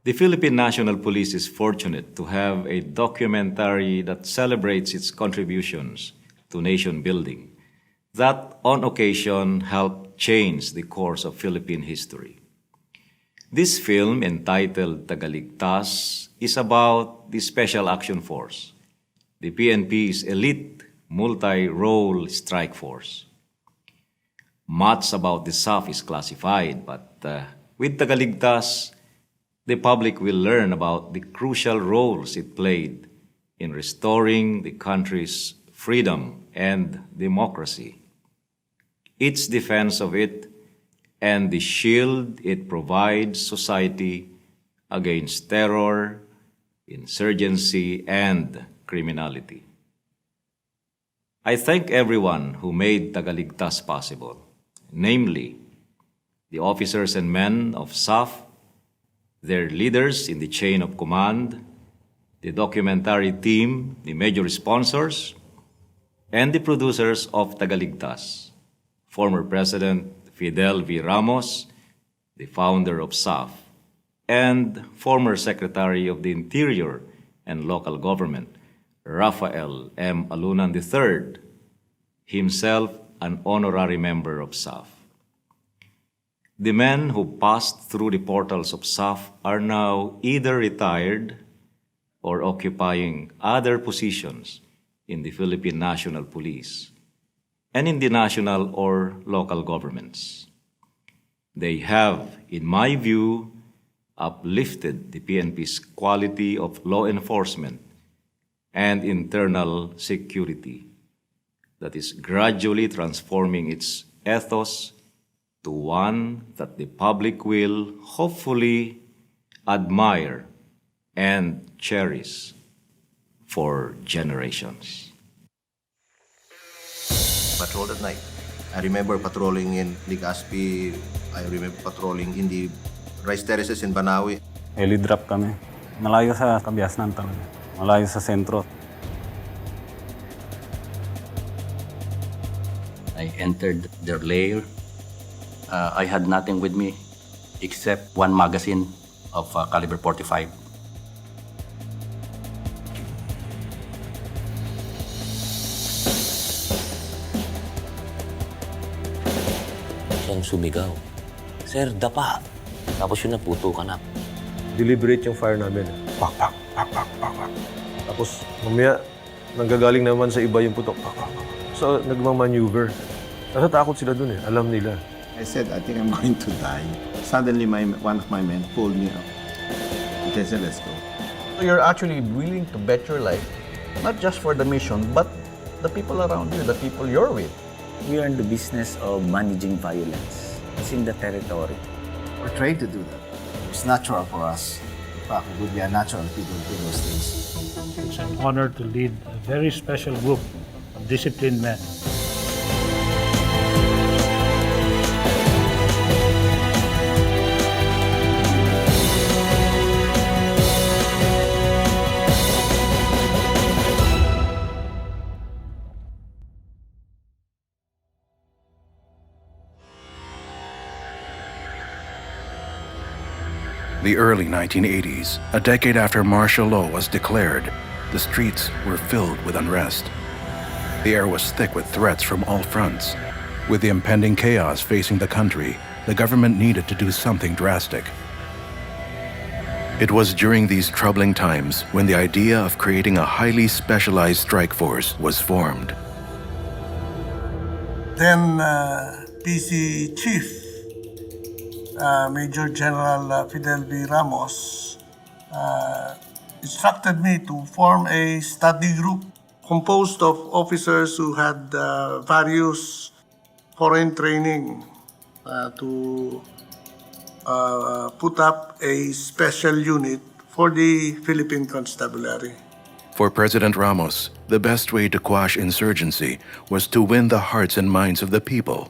The Philippine National Police is fortunate to have a documentary that celebrates its contributions to nation building, that on occasion helped change the course of Philippine history. This film, entitled Tagaligtas, is about the Special Action Force, the PNP's elite multi-role strike force. Much about the SAF is classified, but with Tagaligtas, the public will learn about the crucial roles it played in restoring the country's freedom and democracy, its defense of it, and the shield it provides society against terror, insurgency, and criminality. I thank everyone who made Tagaligtas possible, namely the officers and men of SAF, their leaders in the chain of command, the documentary team, the major sponsors, and the producers of Tagaligtas, former President Fidel V. Ramos, the founder of SAF, and former Secretary of the Interior and Local Government, Rafael M. Alunan III, himself an honorary member of SAF. The men who passed through the portals of SAF are now either retired or occupying other positions in the Philippine National Police and in the national or local governments. They have, in my view, uplifted the PNP's quality of law enforcement and internal security that is gradually transforming its ethos to one that the public will hopefully admire and cherish for generations. Patrol at night. I remember patrolling in Legazpi. I remember patrolling in the rice terraces in Banawi. Heli drop kami. Malayo sa Kabiasnan talaga. Malayo sa sentro. I entered their lair. I had nothing with me except one magazine of caliber 45. Siyang sumigaw. Sir, dapa. Tapos yun naputo ka na. Deliberate yung fire namin. Pak, pak, pak, pak, pak, pak. Tapos mamaya, nanggagaling naman sa iba yung putok. Pak, pak, pak. So, nagmamaneuver. Natatakot sila dun eh. Alam nila. I said, I think I'm going to die. Suddenly, one of my men pulled me up. He said, let's go. So you're actually willing to bet your life, not just for the mission, but the people around you, the people you're with. We are in the business of managing violence. It's in the territory. We're trained to do that. It's natural for us. In fact, it would be unnatural if people do those things. It's an honor to lead a very special group of disciplined men. The early 1980s, a decade after martial law was declared, the streets were filled with unrest. The air was thick with threats from all fronts. With the impending chaos facing the country, the government needed to do something drastic. It was during these troubling times when the idea of creating a highly specialized strike force was formed. Then PC Chief Major General Fidel V. Ramos instructed me to form a study group composed of officers who had various foreign training to put up a special unit for the Philippine Constabulary. For President Ramos, the best way to quash insurgency was to win the hearts and minds of the people,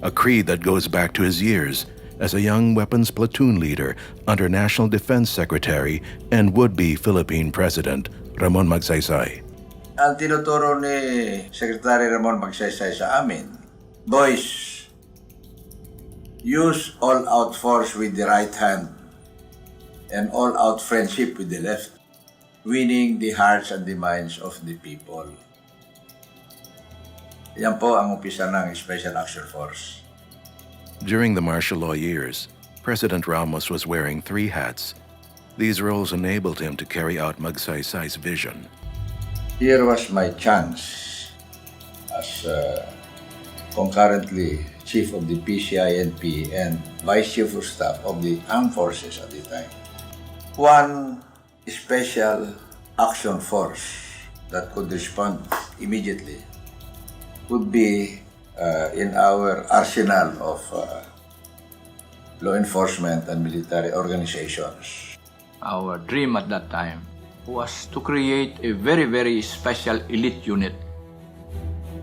a creed that goes back to his years as a young weapons platoon leader under National Defense Secretary and would-be Philippine President Ramon Magsaysay. Ang tinuturo ni Secretary Ramon Magsaysay sa amin, boys, use all-out force with the right hand an all-out friendship with the left, winning the hearts and the minds of the people. Yan po ang umpisa ng Special Action Force. During the martial law years, President Ramos was wearing 3 hats. These roles enabled him to carry out Magsaysay's vision. Here was my chance as concurrently Chief of the PCINP and Vice Chief of Staff of the Armed Forces at the time. One special action force that could respond immediately would be in our arsenal of law enforcement and military organizations. Our dream at that time was to create a very, very special elite unit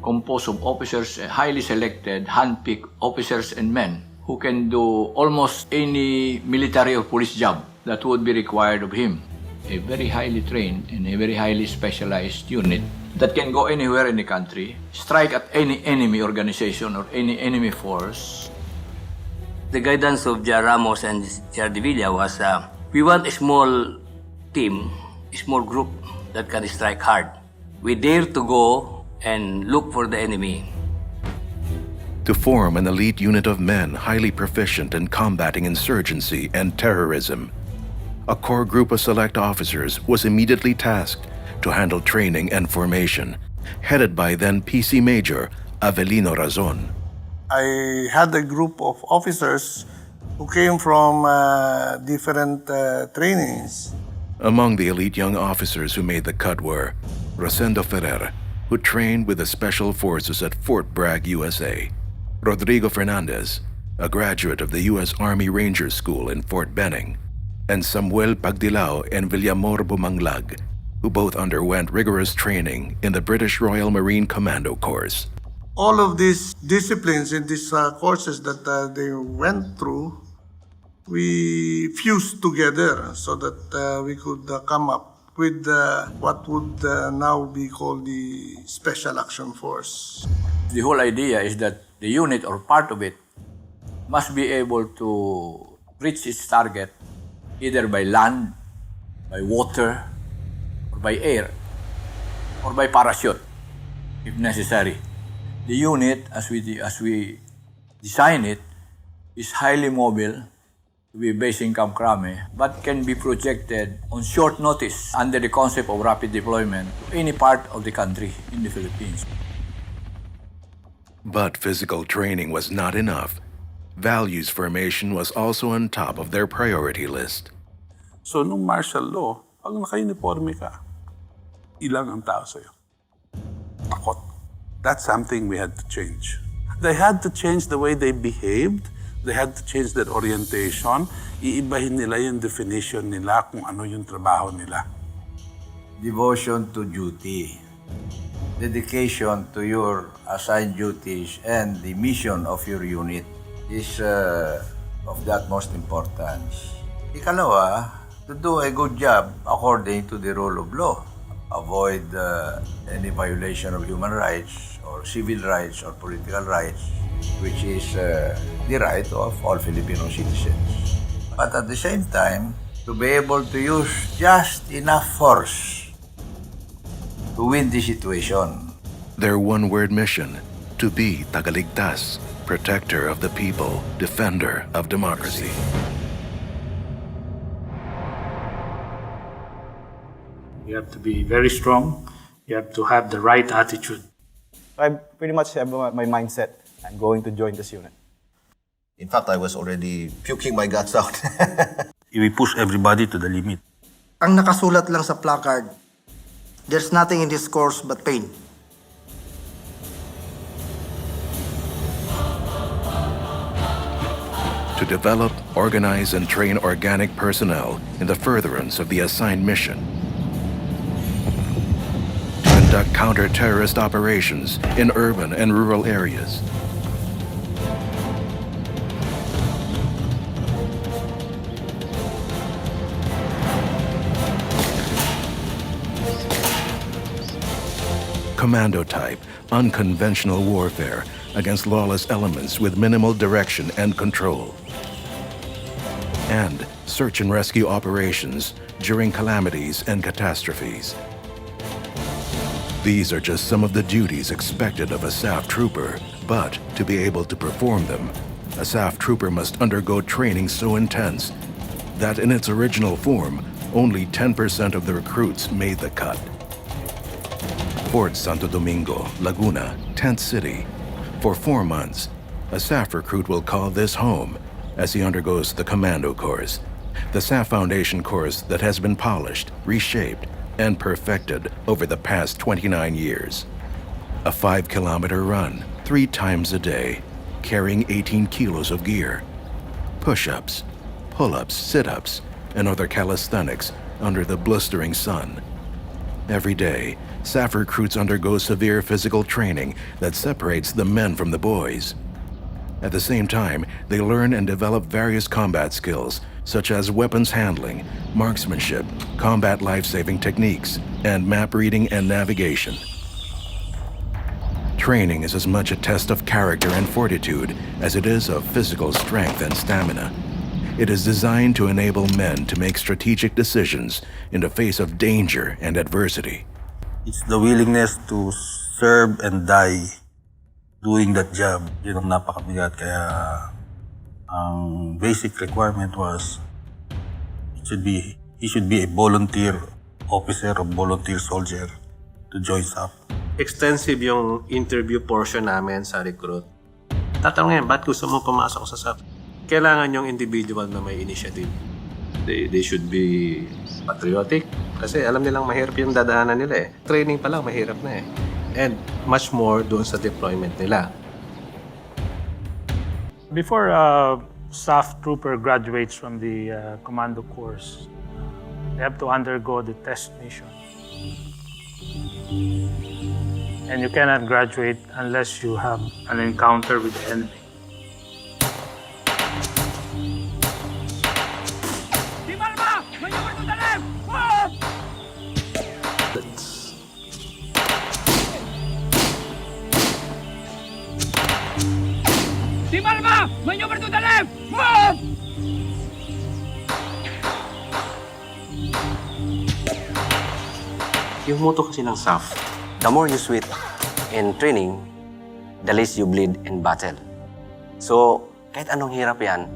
composed of officers, highly selected, hand-picked officers and men who can do almost any military or police job that would be required of him. A very highly trained and a very highly specialized unit that can go anywhere in the country, strike at any enemy organization or any enemy force. The guidance of Jar Ramos and Jar De Villa was, we want a small team, a small group that can strike hard. We dare to go and look for the enemy. To form an elite unit of men highly proficient in combating insurgency and terrorism, a core group of select officers was immediately tasked to handle training and formation, headed by then PC Major Avelino Razon. I had a group of officers who came from different trainings. Among the elite young officers who made the cut were Rosendo Ferrer, who trained with the Special Forces at Fort Bragg, USA, Rodrigo Fernandez, a graduate of the U.S. Army Ranger School in Fort Benning, and Samuel Pagdilao and Villamor Bumanglag, who both underwent rigorous training in the British Royal Marine Commando Course. All of these disciplines in these courses that they went through, we fused together so that we could come up with what would now be called the Special Action Force. The whole idea is that the unit or part of it must be able to reach its target either by land, by water, or by air, or by parachute, if necessary. The unit, as we design it, is highly mobile, to be based in Camp Crame, but can be projected on short notice under the concept of rapid deployment to any part of the country in the Philippines. But physical training was not enough. Values formation was also on top of their priority list. So nung martial law, pag naka-uniforme ka, ilang ang tao sa'yo? Takot. That's something we had to change. They had to change the way they behaved. They had to change their orientation. Iibahin nila yung definition nila kung ano yung trabaho nila. Devotion to duty, dedication to your assigned duties and the mission of your unit is of the utmost importance. Ikalawa, to do a good job according to the rule of law. Avoid any violation of human rights or civil rights or political rights, which is the right of all Filipino citizens. But at the same time, to be able to use just enough force to win the situation. Their one-word mission, to be Tagaligtas, protector of the people, defender of democracy. You have to be very strong. You have to have the right attitude. I pretty much have my mindset. I'm going to join this unit. In fact, I was already puking my guts out. We push everybody to the limit. Ang nakasulat lang sa placard, there's nothing in this course but pain. To develop, organize, and train organic personnel in the furtherance of the assigned mission. To conduct counter-terrorist operations in urban and rural areas. Commando-type, unconventional warfare against lawless elements with minimal direction and control. And search and rescue operations during calamities and catastrophes. These are just some of the duties expected of a SAF trooper, but to be able to perform them, a SAF trooper must undergo training so intense that in its original form, only 10% of the recruits made the cut. Fort Santo Domingo, Laguna, tent city. For 4 months, a SAF recruit will call this home as he undergoes the commando course, the SAF foundation course that has been polished, reshaped, and perfected over the past 29 years. A 5-kilometer run, 3 times a day, carrying 18 kilos of gear. Push-ups, pull-ups, sit-ups, and other calisthenics under the blistering sun. Every day, SAF recruits undergo severe physical training that separates the men from the boys. At the same time, they learn and develop various combat skills, such as weapons handling, marksmanship, combat life-saving techniques, and map reading and navigation. Training is as much a test of character and fortitude as it is of physical strength and stamina. It is designed to enable men to make strategic decisions in the face of danger and adversity. It's the willingness to serve and die doing that job. Yun ang napakabigat. Kaya ang basic requirement was he should be a volunteer officer or volunteer soldier to join SAF. Extensive yung interview portion namin sa recruit. Tatanungin, ba't gusto mo pumasok sa SAF? Kailangan yung individual na may initiative. They should be patriotic. Kasi alam nilang mahirap yung dadaanan nila eh. Training pa lang mahirap na eh. And much more doon sa deployment nila. Before SAF trooper graduates from the commando course, they have to undergo the test mission. And you cannot graduate unless you have an encounter with the enemy. Maneuver to the left! Move! Yung motto kasi ng SAF, the more you sweat in training, the less you bleed in battle. So, kahit anong hirap yan,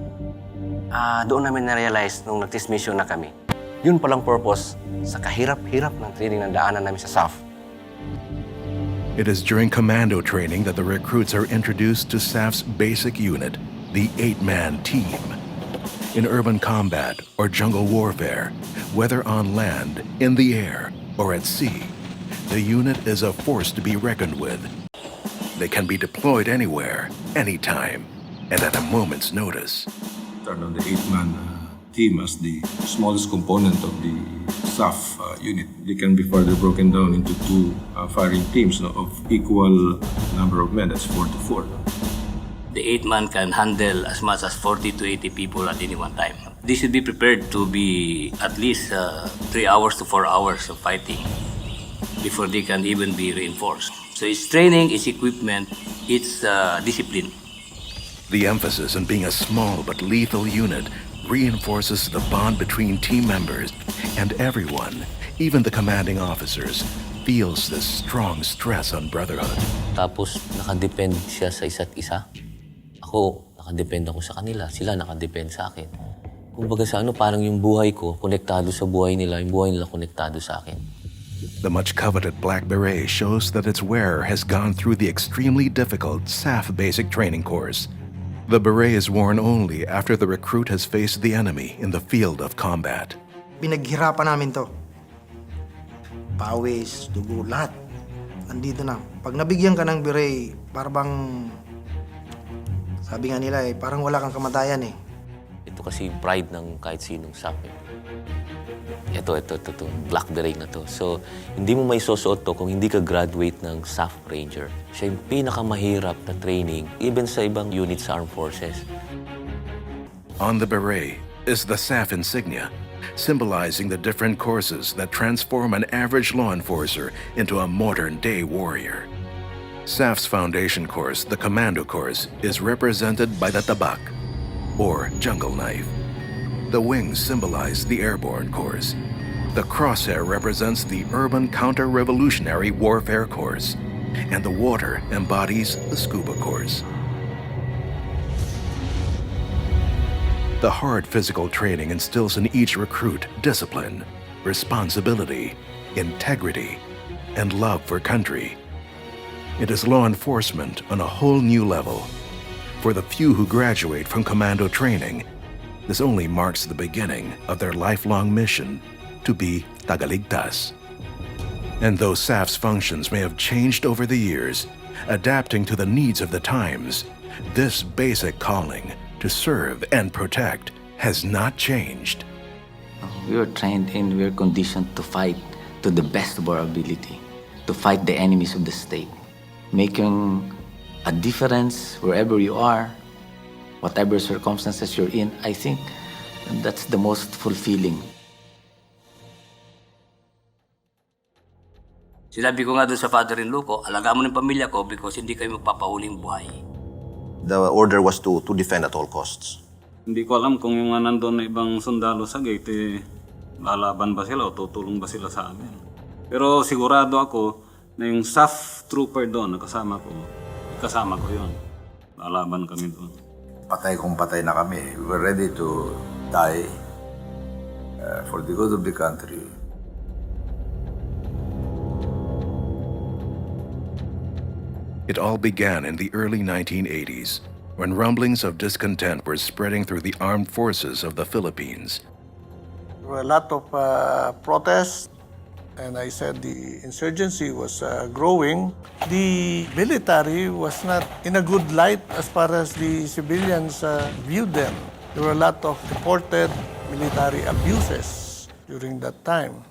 doon namin na-realize nung nag-test mission na kami. Yun palang purpose sa kahirap-hirap ng training na daanan namin sa SAF. It is during commando training that the recruits are introduced to SAF's basic unit, the 8-man team. In urban combat or jungle warfare, whether on land, in the air, or at sea, the unit is a force to be reckoned with. They can be deployed anywhere, anytime, and at a moment's notice. Start on the 8-man team as the smallest component of the SAF unit. They can be further broken down into 2 firing teams of equal number of men. That's 4 to 4. The 8-man can handle as much as 40 to 80 people at any one time. They should be prepared to be at least 3 hours to 4 hours of fighting before they can even be reinforced. So it's training, it's equipment, it's discipline. The emphasis on being a small but lethal unit reinforces the bond between team members, and everyone, even the commanding officers, feels this strong stress on brotherhood. Tapos nakadepend siya sa isa't isa. Ako, nakadepend ako sa kanila. Sila nakadepend sa akin. Kumbaga sa parang yung buhay ko, konektado sa buhay nila, yung buhay nila konektado sa akin. The much-coveted black beret shows that its wearer has gone through the extremely difficult SAF basic training course. The beret is worn only after the recruit has faced the enemy in the field of combat. Pinaghirapan namin to. Pawis, dugo, lahat. Nandito na. Pag nabigyan ka ng beret, parang sabi nga nila parang wala kang kamatayan eh. Ito kasi yung pride ng kahit sinong SAF. Ito, black beret na to. So, hindi mo may susuot to kung hindi ka graduate ng SAF Ranger. Siya yung pinakamahirap na training, even sa ibang units sa armed forces. On the beret is the SAF insignia, symbolizing the different courses that transform an average law enforcer into a modern-day warrior. SAF's foundation course, the commando course, is represented by the tabak, or jungle knife. The wings symbolize the airborne corps. The crosshair represents the urban counter-revolutionary warfare corps, and the water embodies the scuba corps. The hard physical training instills in each recruit discipline, responsibility, integrity, and love for country. It is law enforcement on a whole new level. For the few who graduate from commando training, this only marks the beginning of their lifelong mission to be Tagaligtas. And though SAF's functions may have changed over the years, adapting to the needs of the times, this basic calling to serve and protect has not changed. We were trained and we were conditioned to fight to the best of our ability, to fight the enemies of the state, making a difference wherever you are, whatever circumstances you're in. I think that's the most fulfilling. Sinabi ko nga doon sa father-in-law ko, alagaan mo ng pamilya ko because hindi kayo magpapahuling buhay. The order was to defend at all costs. Hindi ko alam kung yung nandun na ibang sundalo sa gate, lalaban ba sila o tutulong ba sila sa amin. Pero sigurado ako na yung SAF trooper doon, kasama ko yun. Lalaban kami doon. Patay kung patay na kami. We were ready to die for the good of the country. It all began in the early 1980s, when rumblings of discontent were spreading through the armed forces of the Philippines. There were a lot of protests, and I said the insurgency was growing. The military was not in a good light as far as the civilians viewed them. There were a lot of reported military abuses during that time.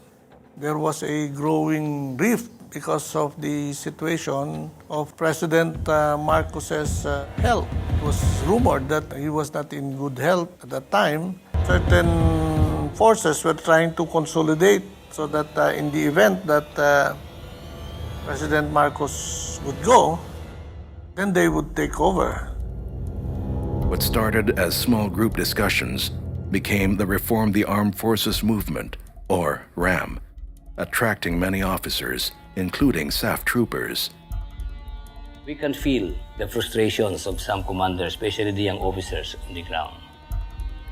There was a growing rift because of the situation of President Marcos's health. It was rumored that he was not in good health at that time. Certain forces were trying to consolidate so that in the event that President Marcos would go, then they would take over. What started as small group discussions became the Reform the Armed Forces movement, or RAM, attracting many officers, including SAF troopers. We can feel the frustrations of some commanders, especially the young officers on the ground.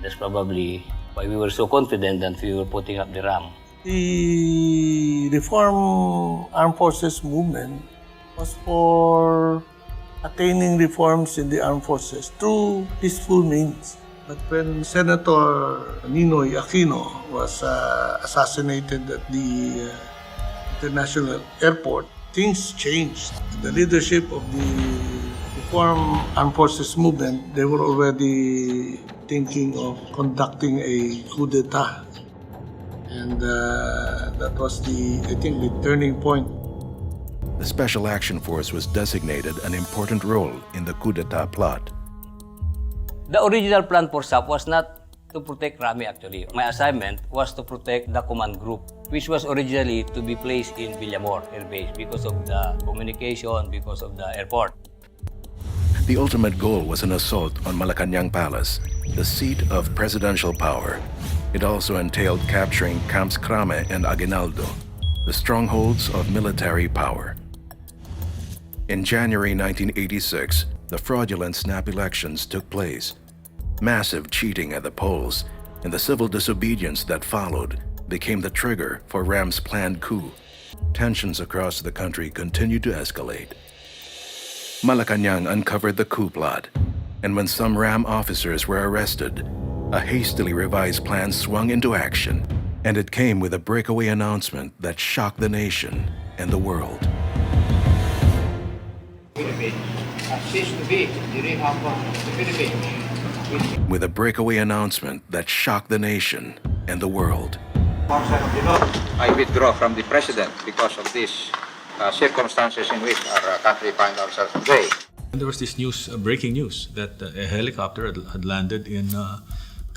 That's probably why we were so confident that we were putting up the RAM. The Reform Armed Forces movement was for attaining reforms in the armed forces through peaceful means. But when Senator Ninoy Aquino was assassinated at the International Airport, things changed. The leadership of the Reform Armed Forces movement, they were already thinking of conducting a coup d'etat. And that was I think, the turning point. The Special Action Force was designated an important role in the coup d'etat plot. The original plan for SAF was not to protect Rami actually. My assignment was to protect the command group, which was originally to be placed in Villamor Air Base because of the communication, because of the airport. The ultimate goal was an assault on Malacanang Palace, the seat of presidential power. It also entailed capturing Camps Crame and Aguinaldo, the strongholds of military power. In January 1986, the fraudulent snap elections took place. Massive cheating at the polls and the civil disobedience that followed became the trigger for RAM's planned coup. Tensions across the country continued to escalate. Malacanang uncovered the coup plot, and when some RAM officers were arrested, a hastily revised plan swung into action, and it came with a breakaway announcement that shocked the nation and the world. With a breakaway announcement that shocked the nation and the world. I withdraw from the president because of these circumstances in which our country finds ourselves today. There was this news, breaking news, that a helicopter had landed in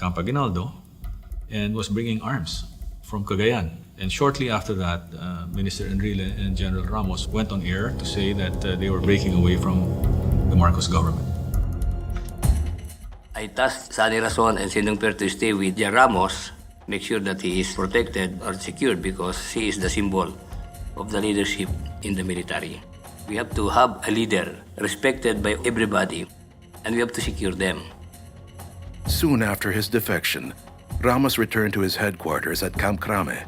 Camp Aguinaldo and was bringing arms from Cagayan. And shortly after that, Minister Enrile and General Ramos went on air to say that they were breaking away from the Marcos government. I I tasked Sani Rason and Senong Per to stay with Ramos, make sure that he is protected or secured because he is the symbol of the leadership in the military. We have to have a leader respected by everybody, and we have to secure them. Soon after his defection, Ramos returned to his headquarters at Camp Crame,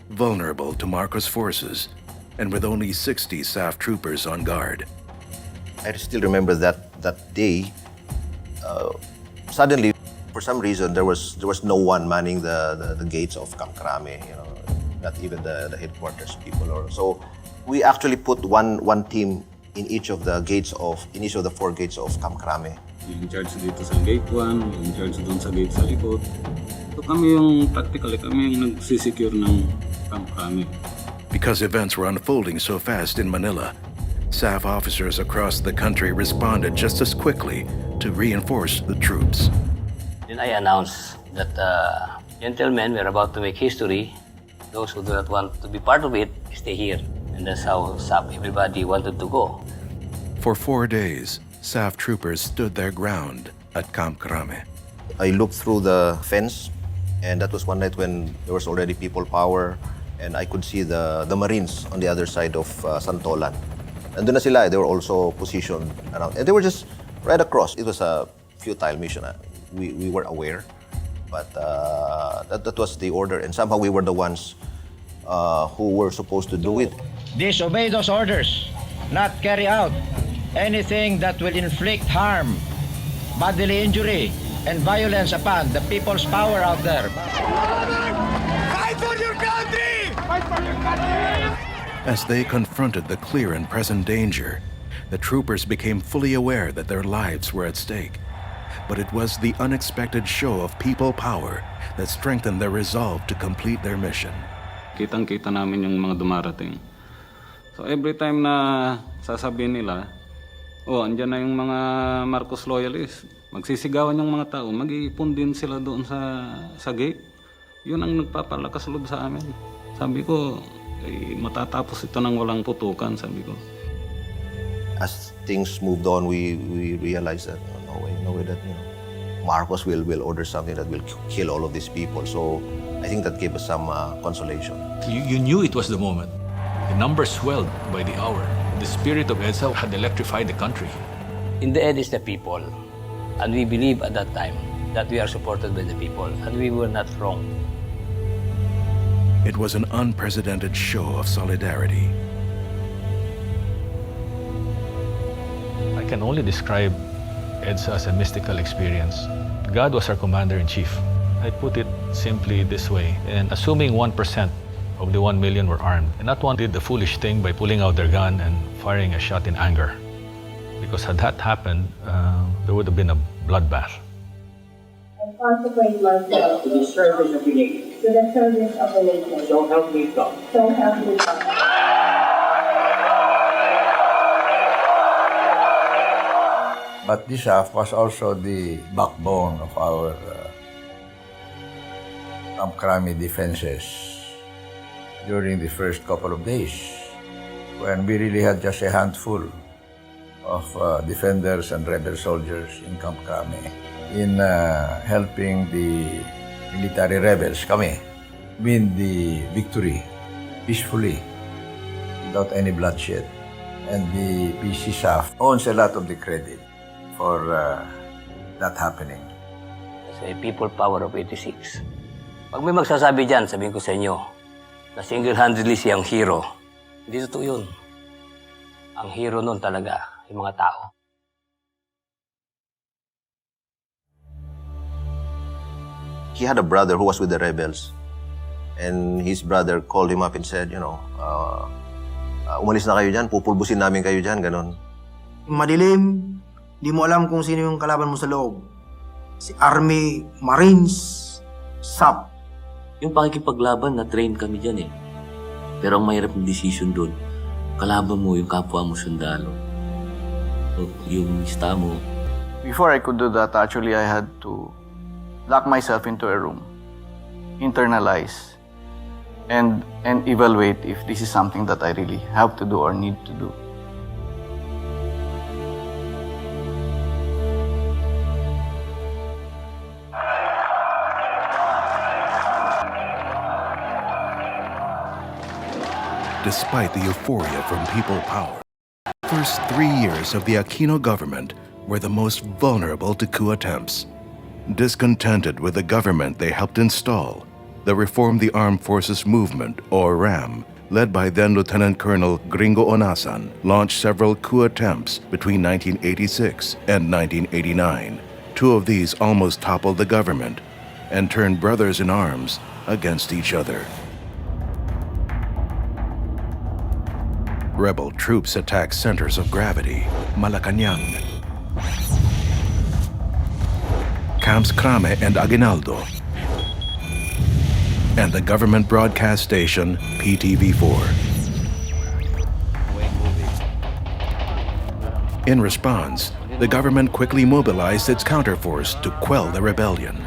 vulnerable to Marcos forces and with only 60 SAF troopers on guard. I still remember that day. Suddenly, for some reason, there was no one manning the gates of Camp Crame. Not even the headquarters people. So we actually put one team in each of the 4 gates of Camp Crame. Yung charge dito sa gate 1, yung charge doon sa gate sa likod. So kami yung practically kami yung nagsisecure ng Camp Crame. Because events were unfolding so fast in Manila, SAF officers across the country responded just as quickly to reinforce the troops. Then I announced that, gentlemen, we're about to make history. Those who do not want to be part of it, stay here. And that's how everybody wanted to go. For 4 days, SAF troopers stood their ground at Camp Crame. I looked through the fence, and that was one night when there was already people power, and I could see the Marines on the other side of Santolan. Nandun na sila, they were also positioned around. And they were just right across. It was a futile mission. We were aware, but that was the order, and somehow we were the ones who were supposed to do it. Disobey those orders, not carry out anything that will inflict harm, bodily injury, and violence upon the people's power out there. Fight for your country! Fight for your country! As they confronted the clear and present danger, the troopers became fully aware that their lives were at stake. But it was the unexpected show of people power that strengthened their resolve to complete their mission. Kitang-kita namin yung mga dumarating. So every time na sasabihin nila, andyan na yung mga Marcos loyalists, magsisigawan yung mga tao, mag-iipon din sila doon sa gate. Yun ang nagpapalakas loob sa amin. Sabi ko, matatapos ito ng walang putukan, sabi ko. As things moved on, we realized that no way that Marcos will order something that will kill all of these people. So I think that gave us some consolation. You knew it was the moment. The numbers swelled by the hour. The spirit of EDSA had electrified the country. In the end, it's the people. And we believe at that time that we are supported by the people, and we were not wrong. It was an unprecedented show of solidarity. I can only describe EDSA as a mystical experience. God was our commander-in-chief. I put it simply this way, and assuming 1% of the 1 million were armed, and not one did the foolish thing by pulling out their gun and firing a shot in anger. Because had that happened, there would have been a bloodbath. I consecrate myself to the service of the nation. To the service of the nation. So help me God. So help me God. But the SAF was also the backbone of our Camp Crame defenses during the first couple of days, when we really had just a handful of defenders and rebel soldiers in Camp Crame in helping the military rebels win the victory peacefully without any bloodshed. And the PC-SAF owns a lot of the credit for that happening. It's a people power of 86. Pag may magsasabi dyan, sabihin ko sa inyo, na single-handedly siyang hero. Hindi totoo yun. Ang hero nun talaga, yung mga tao. He had a brother who was with the rebels, and his brother called him up and said, umalis na kayo dyan, pupulbusin namin kayo dyan, ganon. Madilim, di mo alam kung sino yung kalaban mo sa loob. Si Army, Marines, SAP. Yung pakikipaglaban, na-train kami dyan eh. Pero ang mahirap ng decision doon, kalaban mo yung kapwa mo sundalo. Yung ista mo. Before I could do that, actually I had to lock myself into a room, internalize, and evaluate if this is something that I really have to do or need to do. despite the euphoria from people power. First 3 years of the Aquino government were the most vulnerable to coup attempts. Discontented with the government they helped install, the Reform the Armed Forces Movement, or RAM, led by then Lieutenant Colonel Gringo Onasan, launched several coup attempts between 1986 and 1989. 2 of these almost toppled the government and turned brothers in arms against each other. Rebel troops attacked centers of gravity, Malacanang, Camps Crame and Aguinaldo, and the government broadcast station PTV4. In response, the government quickly mobilized its counterforce to quell the rebellion.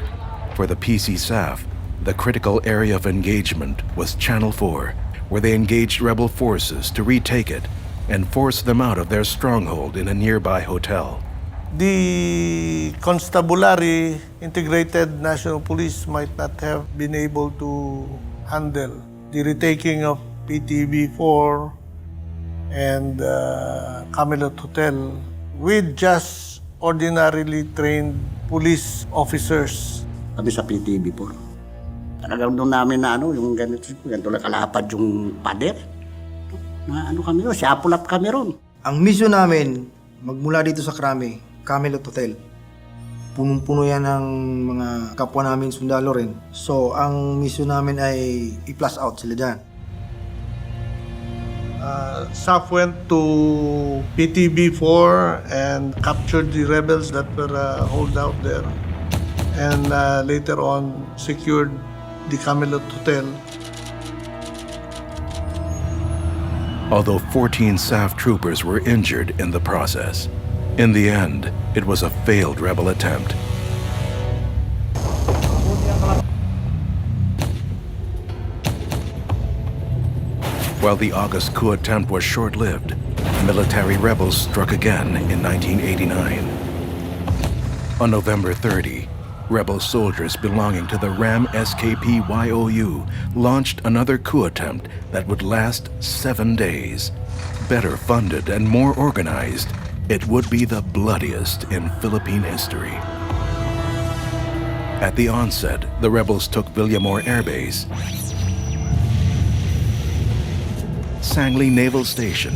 For the PC-SAF, the critical area of engagement was Channel 4, where they engaged rebel forces to retake it and force them out of their stronghold in a nearby hotel. The Constabulary Integrated National Police might not have been able to handle the retaking of PTV4 and Camelot Hotel with just ordinarily trained police officers. Kami sa PTV4. Talagang doon namin na yung ganito lang kalapad yung pader. Na kami ron, siapulap kami ron. Ang mission namin, magmula dito sa Crame, Camelot Hotel. Punong-puno yan ng mga kapwa namin sundalo rin. So, ang mission namin ay i-plus out sila dyan. SAF went to PTB4 and captured the rebels that were holed out there. And later on, secured the Camelot Hotel. Although 14 SAF troopers were injured in the process, in the end, it was a failed rebel attempt. While the August coup attempt was short-lived, military rebels struck again in 1989. On November 30, rebel soldiers belonging to the RAM SKP YOU launched another coup attempt that would last 7 days. Better funded and more organized, it would be the bloodiest in Philippine history. At the onset, the rebels took Villamor Air Base, Sangli Naval Station,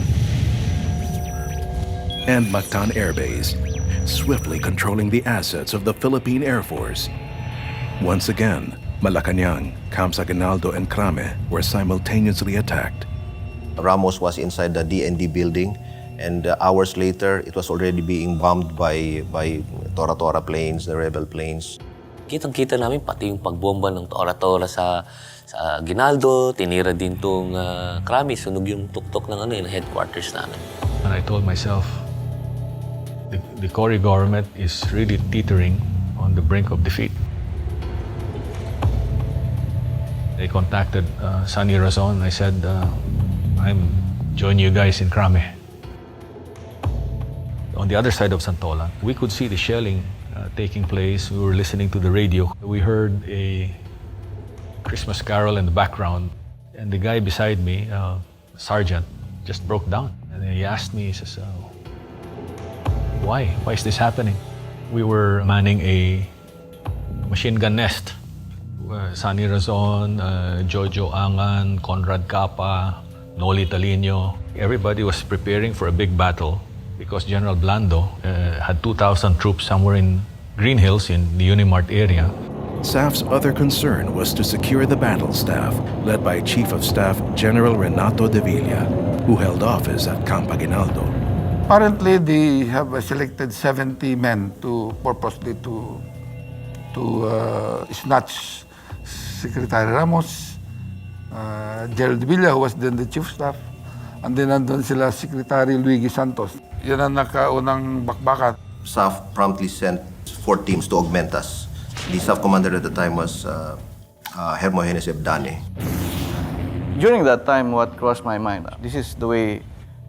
and Mactan Air Base, swiftly controlling the assets of the Philippine Air Force. Once again, Malacanang, Camps Aguinaldo, and Crame were simultaneously attacked. Ramos was inside the DND building, and hours later, it was already being bombed by Tora-Tora planes, the rebel planes. Kitang-kita namin pati yung pagbomba ng Tora-Tora sa Aguinaldo, tinira din tong Crame, sunog yung tuktok ng headquarters namin. And I told myself, the Cory government is really teetering on the brink of defeat. They contacted Sonny Razon. I said, I'm joining you guys in Crame. On the other side of Santolan, we could see the shelling taking place. We were listening to the radio. We heard a Christmas carol in the background. And the guy beside me, Sergeant, just broke down. And he asked me, he says, why? Why is this happening? We were manning a machine gun nest. Sonny Razon, Jojo Angan, Conrad Capa, Noli Talino. Everybody was preparing for a big battle because General Blando had 2,000 troops somewhere in Green Hills in the Unimart area. SAF's other concern was to secure the battle staff, led by Chief of Staff General Renato de Villa, who held office at Camp Aguinaldo. Apparently, they have selected 70 men to purposely to snatch Secretary Ramos, Gerald Villa, who was then the Chief of Staff, and then nandun sila Secretary Luigi Santos. Yan ang nakaunang bakbakan. SAF promptly sent 4 teams to augment us. The SAF commander at the time was Hermogenes Ebdane. During that time, what crossed my mind, this is the way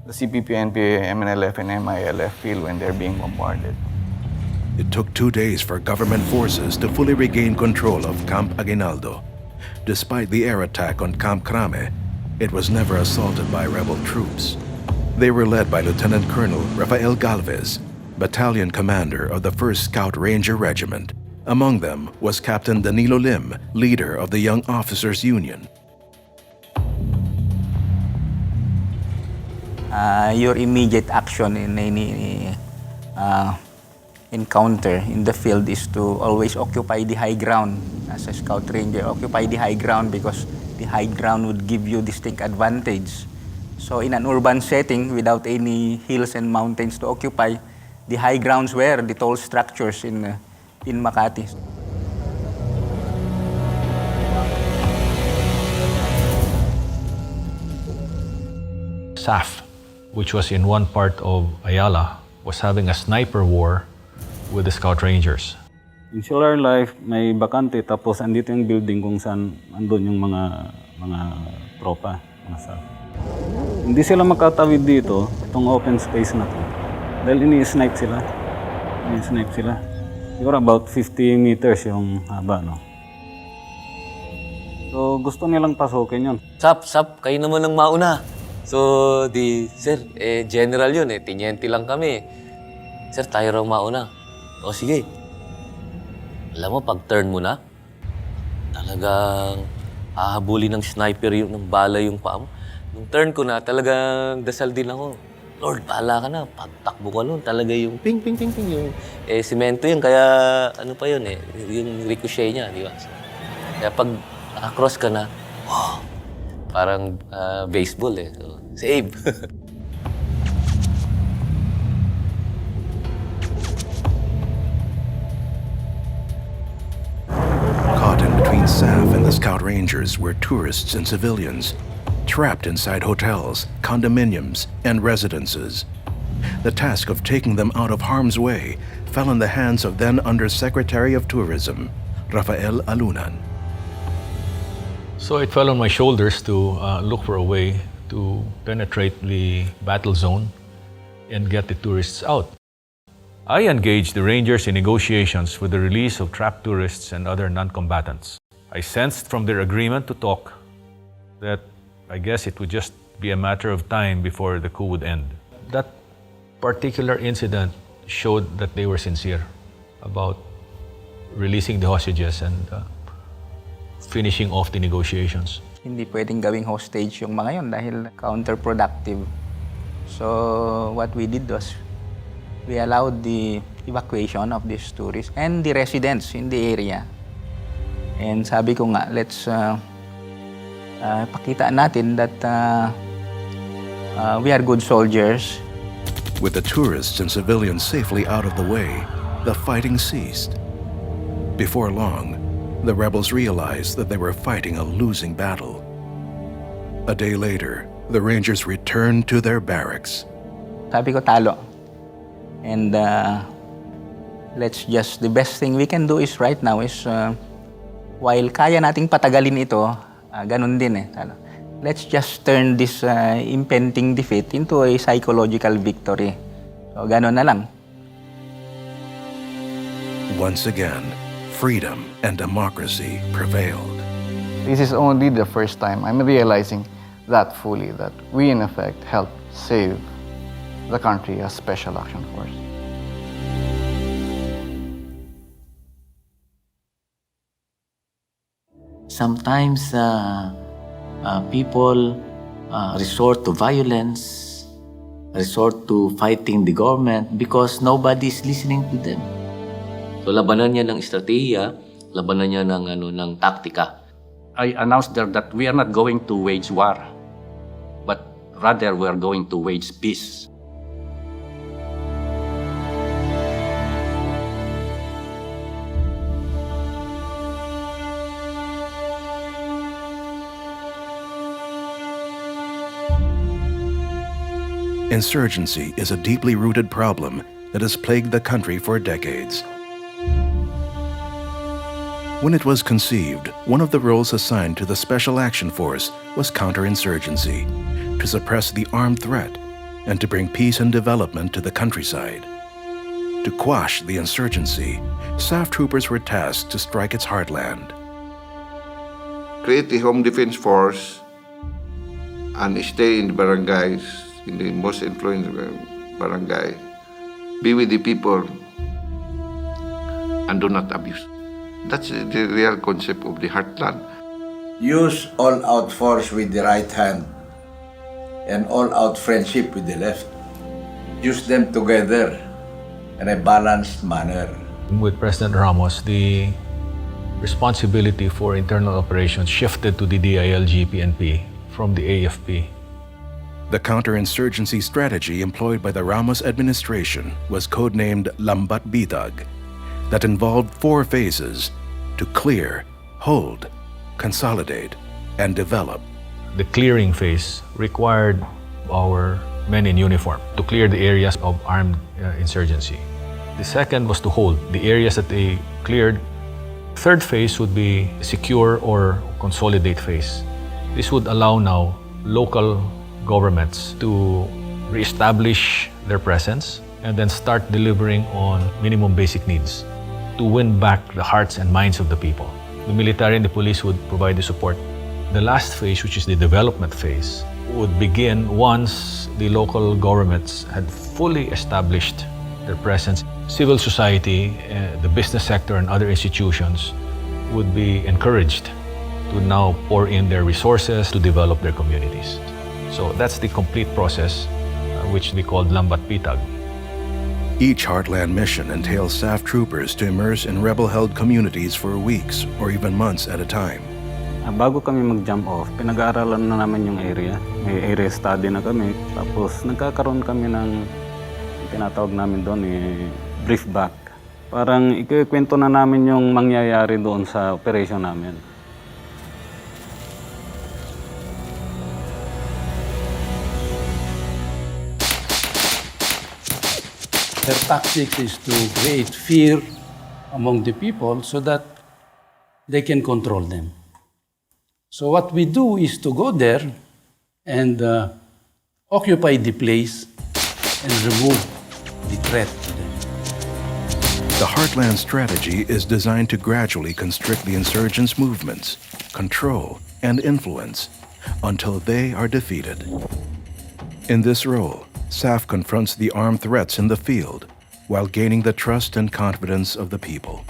the CPP, NPA, MNLF, and MILF feel when they're being bombarded. It took 2 days for government forces to fully regain control of Camp Aguinaldo. Despite the air attack on Camp Crame, it was never assaulted by rebel troops. They were led by Lieutenant Colonel Rafael Galvez, battalion commander of the 1st Scout Ranger Regiment. Among them was Captain Danilo Lim, leader of the Young Officers Union. Your immediate action in any encounter in the field is to always occupy the high ground. As a Scout Ranger, occupy the high ground because the high ground would give you distinct advantage. So in an urban setting, without any hills and mountains to occupy, the high grounds were the tall structures in Makati. SAF, which was in one part of Ayala, was having a sniper war with the Scout Rangers. In Solar Life, may bakante tapos andito yung building kung saan andun yung mga tropa, mga SAF. Hindi sila makatawid dito, itong open space na to. Dahil ini-snipe sila. Siguro about 50 meters yung haba, no? So, gusto nilang pasukin yun. Sap, kayo naman ang mauna. So, sir, general yun tiniente lang kami. Sir, tayo raw mauna. O sige. Alam mo, pag turn mo na, talagang hahabulin ng sniper ng bala yung paa mo. Nung turn ko na, talagang dasal din ako. Lord, bahala ka na. Pagtakbo ka nun, talaga yung ping, ping, ping, ping. Yung simento yun, kaya ano pa yun yung ricochet niya, di ba? So, kaya pag nakakross ka na, wow, parang baseball So, save! Caught in between SAF and the Scout Rangers were tourists and civilians, trapped inside hotels, condominiums, and residences. The task of taking them out of harm's way fell in the hands of then Undersecretary of Tourism, Rafael Alunan. So it fell on my shoulders to look for a way to penetrate the battle zone and get the tourists out. I engaged the Rangers in negotiations for the release of trapped tourists and other non-combatants. I sensed from their agreement to talk that I guess it would just be a matter of time before the coup would end. That particular incident showed that they were sincere about releasing the hostages and finishing off the negotiations. Hindi pwedeng gawing hostage yung mga yon dahil counterproductive. So what we did was we allowed the evacuation of these tourists and the residents in the area. And sabi ko nga, let's pakita natin that we are good soldiers. With the tourists and civilians safely out of the way, the fighting ceased. Before long, the rebels realized that they were fighting a losing battle. A day later, the Rangers returned to their barracks. Sabi ko, talo. And the best thing we can do is right now is, while kaya nating patagalin ito, ganun din let's just turn this impending defeat into a psychological victory. So, ganun na lang. Once again, freedom and democracy prevailed. This is only the first time I'm realizing that fully, that we in effect helped save the country as Special Action Force. Sometimes people resort to violence, resort to fighting the government because nobody is listening to them. So labanan niya ng estratehiya, labanan niya ng taktika. I announced there that we are not going to wage war, but rather we are going to wage peace. Insurgency is a deeply rooted problem that has plagued the country for decades. When it was conceived, one of the roles assigned to the Special Action Force was counterinsurgency, to suppress the armed threat and to bring peace and development to the countryside. To quash the insurgency, SAF troopers were tasked to strike its heartland. Create the Home Defense Force and stay in the barangays, in the most influential barangay. Be with the people and do not abuse. That's the real concept of the heartland. Use all-out force with the right hand and all-out friendship with the left. Use them together in a balanced manner. With President Ramos, the responsibility for internal operations shifted to the DILG-PNP from the AFP. The counter-insurgency strategy employed by the Ramos administration was codenamed Lambat Bitag, that involved 4 phases: to clear, hold, consolidate, and develop. The clearing phase required our men in uniform to clear the areas of armed insurgency. The second was to hold the areas that they cleared. Third phase would be secure or consolidate phase. This would allow now local governments to reestablish their presence and then start delivering on minimum basic needs to win back the hearts and minds of the people. The military and the police would provide the support. The last phase, which is the development phase, would begin once the local governments had fully established their presence. Civil society, the business sector, and other institutions would be encouraged to now pour in their resources to develop their communities. So that's the complete process, which we called Lambat Bitag. Each Heartland mission entails SAF troopers to immerse in rebel-held communities for weeks or even months at a time. Bago kami mag-jump off, pinag-aaralan na namin yung area. May area study na kami. Tapos nagkakaroon kami ng tinatawag namin doon brief back. Parang ikikwento na namin yung mangyayari doon sa operation namin. Their tactics is to create fear among the people so that they can control them. So what we do is to go there and occupy the place and remove the threat to them. The Heartland strategy is designed to gradually constrict the insurgents' movements, control, and influence until they are defeated. In this role, SAF confronts the armed threats in the field while gaining the trust and confidence of the people.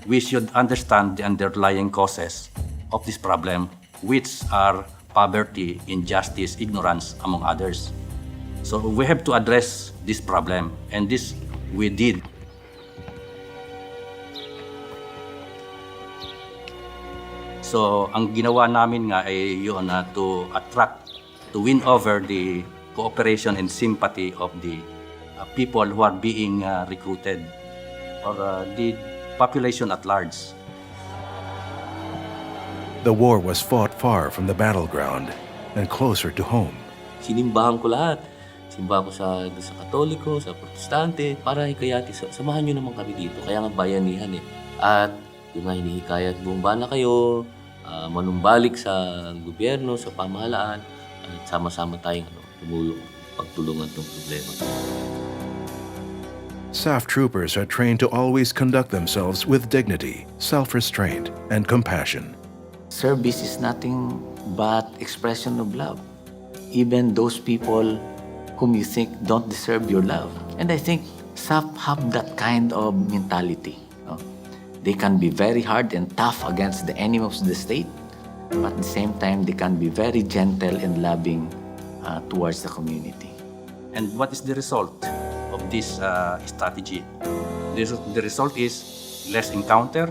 We should understand the underlying causes of this problem, which are poverty, injustice, ignorance, among others. So we have to address this problem, and this we did. So ang ginawa namin nga ay yun to attract, to win over the cooperation and sympathy of the people who are being recruited, or the population at large. The war was fought far from the battleground and closer to home. Sinimbahan ko lahat. Simbahan ko sa Katoliko, sa Protestante, para hikayati, samahan nyo naman kami dito. Kaya nga bayanihan eh. At yung nga hinihikayat, bumaba kayo, manumbalik sa gobyerno, sa pamahalaan, at sama-sama tayong tumulong, pagtulungan itong problema. SAF troopers are trained to always conduct themselves with dignity, self-restraint, and compassion. Service is nothing but expression of love. Even those people whom you think don't deserve your love. And I think SAF have that kind of mentality. They can be very hard and tough against the enemies of the state, but at the same time, they can be very gentle and loving towards the community. And what is the result of this strategy? The result is less encounter,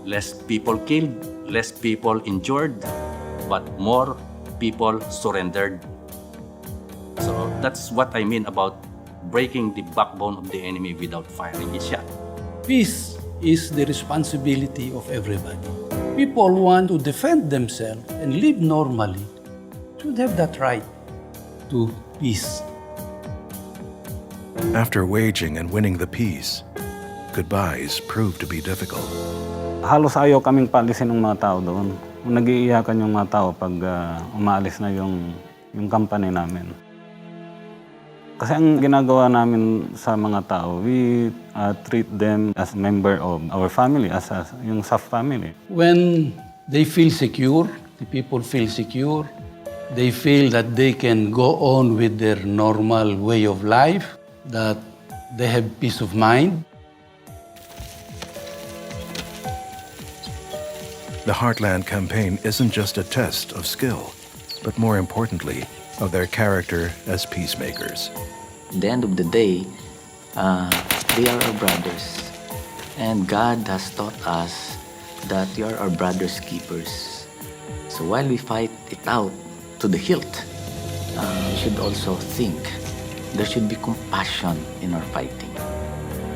less people killed, less people injured, but more people surrendered. So that's what I mean about breaking the backbone of the enemy without firing a shot. Peace is the responsibility of everybody. People want to defend themselves and live normally should have that right to peace. After waging and winning the peace, goodbyes proved to be difficult. Halos ayaw kaming paalisin ng mga tao doon. Nag-iiyakan yung mga tao pag umaalis na yung company namin. Kasi ang ginagawa namin sa mga tao, we treat them as member of our family, as yung SAF family. When they feel secure, the people feel secure, They feel that they can go on with their normal way of life, that they have peace of mind. The Heartland campaign isn't just a test of skill, but more importantly, of their character as peacemakers. At the end of the day, they are our brothers. And God has taught us that we are our brothers' keepers. So while we fight it out to the hilt, we should also think there should be compassion in our fighting.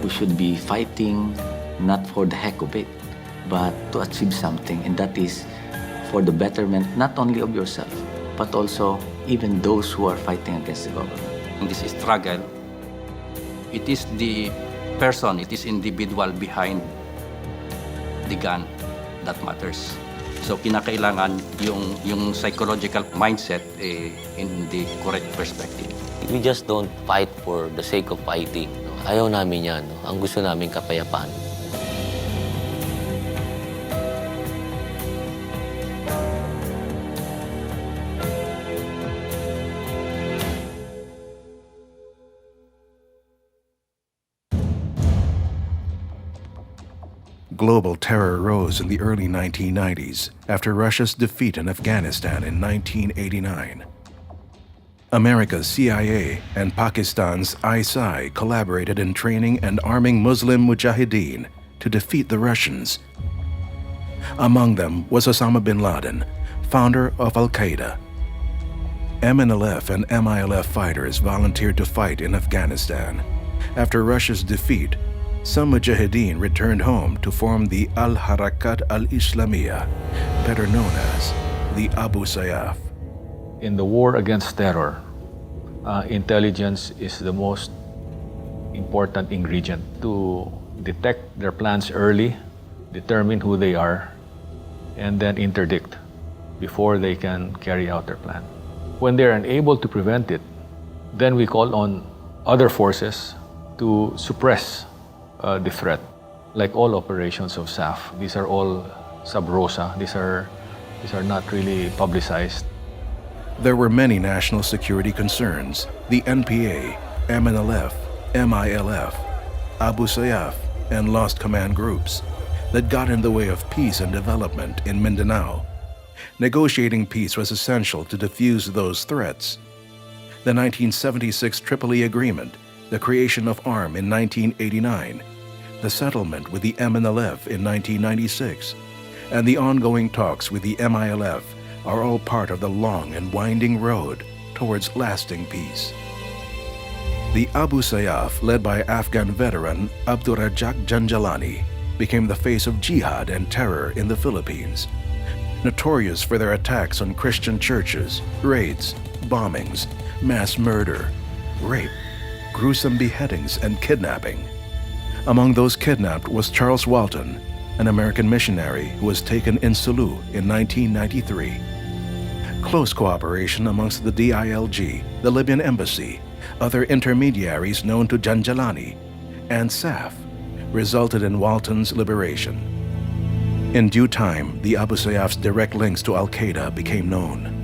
We should be fighting not for the heck of it, but to achieve something, and that is for the betterment not only of yourself, but also even those who are fighting against the government. In this struggle, it is the person, it is individual behind the gun that matters. So kinakailangan yung psychological mindset in the correct perspective. We just don't fight for the sake of fighting. Ayaw namin yan. Ang gusto namin kapayapaan. Global terror rose in the early 1990s after Russia's defeat in Afghanistan in 1989. America's CIA and Pakistan's ISI collaborated in training and arming Muslim mujahideen to defeat the Russians. Among them was Osama bin Laden, founder of Al-Qaeda. MNLF and MILF fighters volunteered to fight in Afghanistan. After Russia's defeat, some mujahideen returned home to form the Al-Harakat Al-Islamiyah, better known as the Abu Sayaff. In the war against terror, intelligence is the most important ingredient to detect their plans early, determine who they are, and then interdict before they can carry out their plan. When they're unable to prevent it, then we call on other forces to suppress the threat. Like all operations of SAF, these are all sub rosa. These are not really publicized. There were many national security concerns. The NPA, MNLF, MILF, Abu Sayaff, and Lost Command groups that got in the way of peace and development in Mindanao. Negotiating peace was essential to defuse those threats. The 1976 Tripoli Agreement, the creation of ARM in 1989, the settlement with the MNLF in 1996, and the ongoing talks with the MILF are all part of the long and winding road towards lasting peace. The Abu Sayaff, led by Afghan veteran Abdurrajak Janjalani, became the face of jihad and terror in the Philippines. Notorious for their attacks on Christian churches, raids, bombings, mass murder, rape, gruesome beheadings, and kidnapping. Among those kidnapped was Charles Walton, an American missionary who was taken in Sulu in 1993. Close cooperation amongst the DILG, the Libyan embassy, other intermediaries known to Janjalani, and SAF resulted in Walton's liberation. In due time, the Abu Sayaff's direct links to Al-Qaeda became known.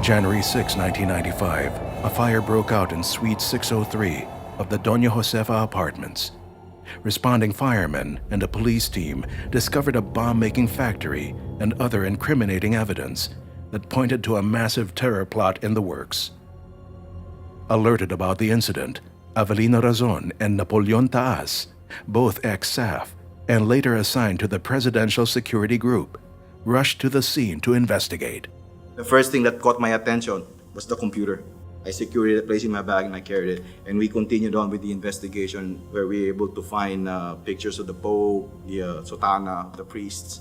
January 6, 1995, a fire broke out in Suite 603 of the Doña Josefa apartments. Responding firemen and a police team discovered a bomb-making factory and other incriminating evidence that pointed to a massive terror plot in the works. Alerted about the incident, Avelino Razon and Napoleon Taas, both ex-SAF and later assigned to the Presidential Security Group, rushed to the scene to investigate. The first thing that caught my attention was the computer. I secured it, placed it in my bag, and I carried it. And we continued on with the investigation where we were able to find pictures of the Pope, the Sotana, the priests,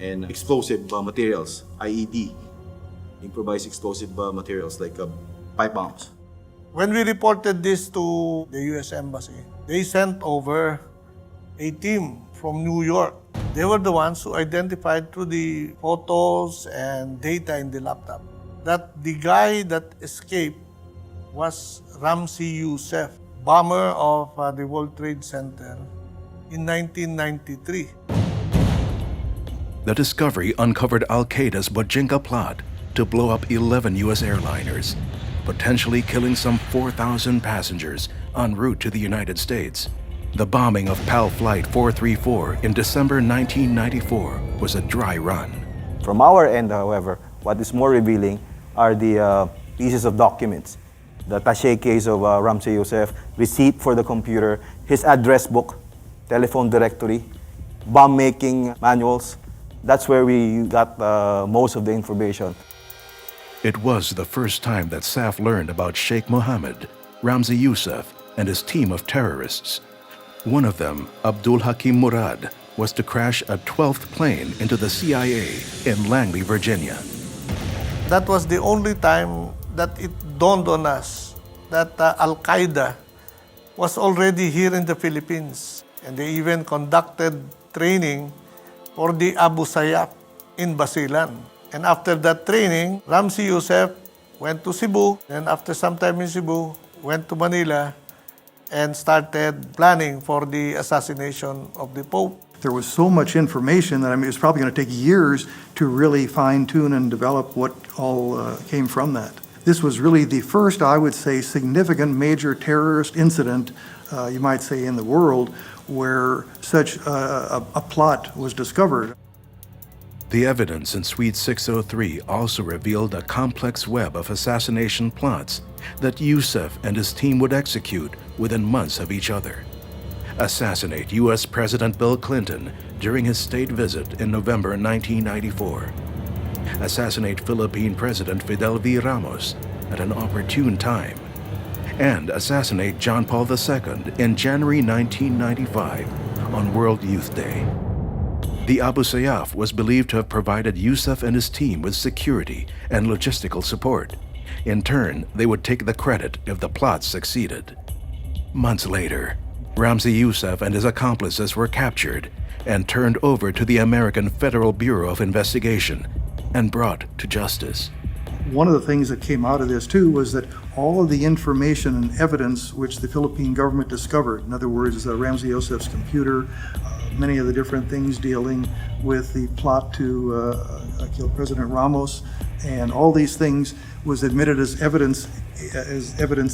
and explosive materials, IED, improvised explosive materials like pipe bombs. When we reported this to the U.S. Embassy, they sent over a team from New York. They were the ones who identified through the photos and data in the laptop that the guy that escaped was Ramzi Youssef, bomber of the World Trade Center in 1993. The discovery uncovered Al-Qaeda's Bojinka plot to blow up 11 U.S. airliners, potentially killing some 4,000 passengers en route to the United States. The bombing of PAL Flight 434 in December 1994 was a dry run. From our end, however, what is more revealing are the pieces of documents. The Taché case of Ramsey Youssef, receipt for the computer, his address book, telephone directory, bomb-making manuals. That's where we got most of the information. It was the first time that SAF learned about Sheikh Mohammed, Ramsey Youssef, and his team of terrorists. One of them, Abdul Hakim Murad, was to crash a 12th plane into the CIA in Langley, Virginia. That was the only time that it dawned on us that Al-Qaeda was already here in the Philippines. And they even conducted training for the Abu Sayaff in Basilan. And after that training, Ramsey Youssef went to Cebu, and after some time in Cebu, went to Manila and started planning for the assassination of the Pope. There was so much information that it was probably going to take years to really fine-tune and develop what all came from that. This was really the first, I would say, significant major terrorist incident, you might say, in the world, where such a plot was discovered. The evidence in Suite 603 also revealed a complex web of assassination plots that Youssef and his team would execute within months of each other. Assassinate U.S. President Bill Clinton during his state visit in November 1994. Assassinate Philippine President Fidel V. Ramos at an opportune time. And assassinate John Paul II in January 1995 on World Youth Day. The Abu Sayaff was believed to have provided Youssef and his team with security and logistical support. In turn, they would take the credit if the plot succeeded. Months later, Ramsey Youssef and his accomplices were captured and turned over to the American Federal Bureau of Investigation and brought to justice. One of the things that came out of this too was that all of the information and evidence which the Philippine government discovered, in other words, Ramsey Youssef's computer, many of the different things dealing with the plot to kill President Ramos, and all these things was admitted as evidence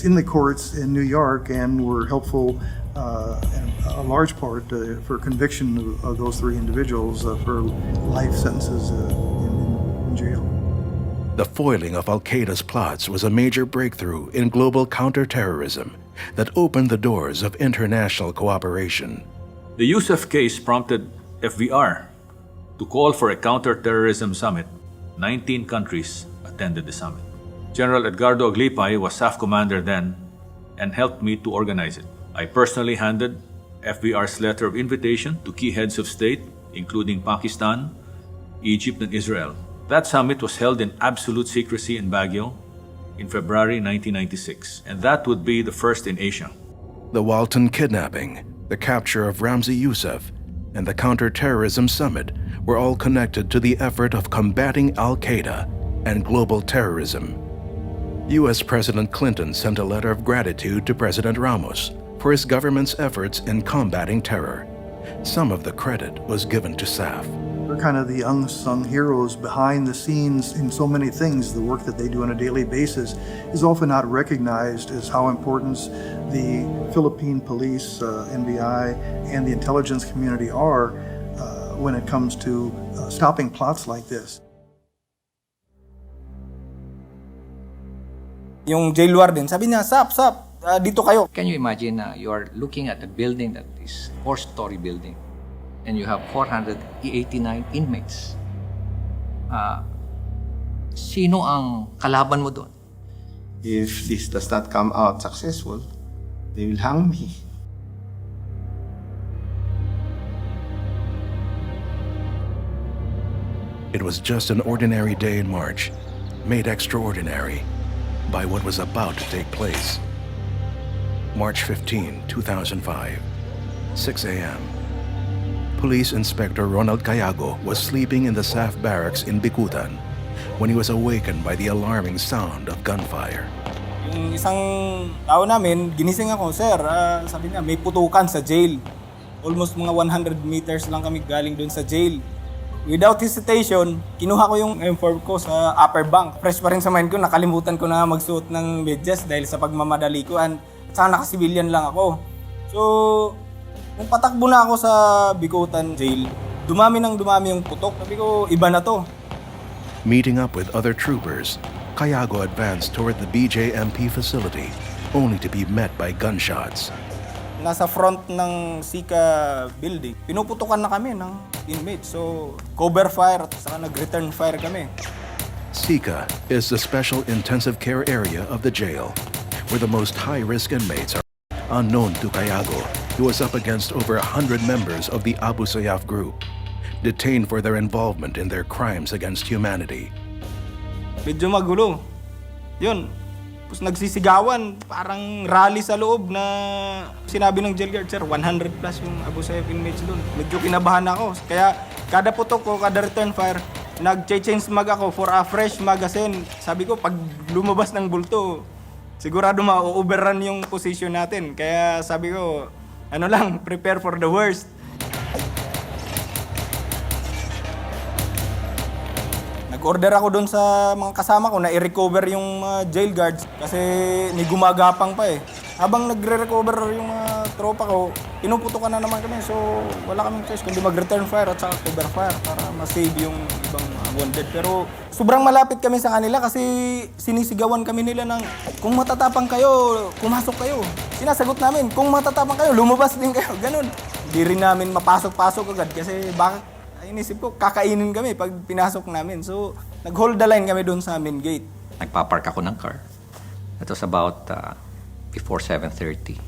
in the courts in New York and were helpful in a large part for conviction of those three individuals for life sentences in jail. The foiling of Al-Qaeda's plots was a major breakthrough in global counter-terrorism that opened the doors of international cooperation. The Youssef case prompted FVR to call for a counter-terrorism summit. 19 countries attended the summit. General Edgardo Aglipay was SAF commander then and helped me to organize it. I personally handed FVR's letter of invitation to key heads of state, including Pakistan, Egypt, and Israel. That summit was held in absolute secrecy in Baguio in February 1996, and that would be the first in Asia. The Walton kidnapping, the capture of Ramsey Youssef, and the counter-terrorism summit were all connected to the effort of combating Al-Qaeda and global terrorism. U.S. President Clinton sent a letter of gratitude to President Ramos for his government's efforts in combating terror. Some of the credit was given to SAF. They're kind of the unsung heroes behind the scenes in so many things. The work that they do on a daily basis is often not recognized as how important the Philippine police, NBI, and the intelligence community are when it comes to stopping plots like this. Yung jail warden, sabi niya, Sap, dito kayo. Can you imagine you are looking at a building that is 4-story building and you have 489 inmates. Sino ang kalaban mo doon? If this does not come out successful, they will hang me. It was just an ordinary day in March, made extraordinary by what was about to take place. March 15, 2005, 6 a.m. Police Inspector Ronald Cayago was sleeping in the SAF barracks in Bicutan when he was awakened by the alarming sound of gunfire. Yung isang tao namin, ginising ako, sir, sabi niya, may putukan sa jail. Almost mga 100 meters lang kami galing doon sa jail. Without hesitation, kinuha ko yung M4 ko sa upper bunk. Fresh pa rin sa mind ko, nakalimutan ko na magsuot ng medyas dahil sa pagmamadali ko. At saka naka-civilian lang ako. So, nung patakbo na ako sa Bikutan Jail, dumami yung putok. Sabi ko, iba na to. Meeting up with other troopers, Cayago advanced toward the BJMP facility, only to be met by gunshots. Nasa front ng Sika building, pinuputukan na kami ng inmates. So, cover fire at saka nag-return fire kami. Sika is the special intensive care area of the jail, where the most high-risk inmates are. Unknown to Cayago, he was up against over 100 members of the Abu Sayaff group, detained for their involvement in their crimes against humanity. Medyo magulo. Yun. Tapos nagsisigawan, parang rally sa loob na sinabi ng jail guard, sir, 100 plus yung Abu Sayaff inmates doon. Medyo kinabahan ako. Kaya kada putok ko, kada return fire, nag-change mag ako for a fresh magazine. Sabi ko, pag lumabas ng bulto, sigurado ma-overrun yung position natin. Kaya sabi ko, ano lang, prepare for the worst. Nag-order ako doon sa mga kasama ko na i-recover yung jail guards kasi may gumagapang pa eh. Habang nagre-recover yung tropa ko, pinuputukan na naman kami. So wala kaming choice kundi mag-return fire at saka cover fire para ma-save yung ibang wounded. Pero sobrang malapit kami sa kanila kasi sinisigawan kami nila ng kung matatapang kayo, pumasok kayo. Sinasagot namin, kung matatapang kayo, lumabas din kayo. Ganun. Hindi rin namin mapasok-pasok agad kasi bakit? Inisip ko, kakainin kami pag pinasok namin. So, nag-hold the line kami doon sa main gate. Nagpapark ako ng car. It was about before 7:30.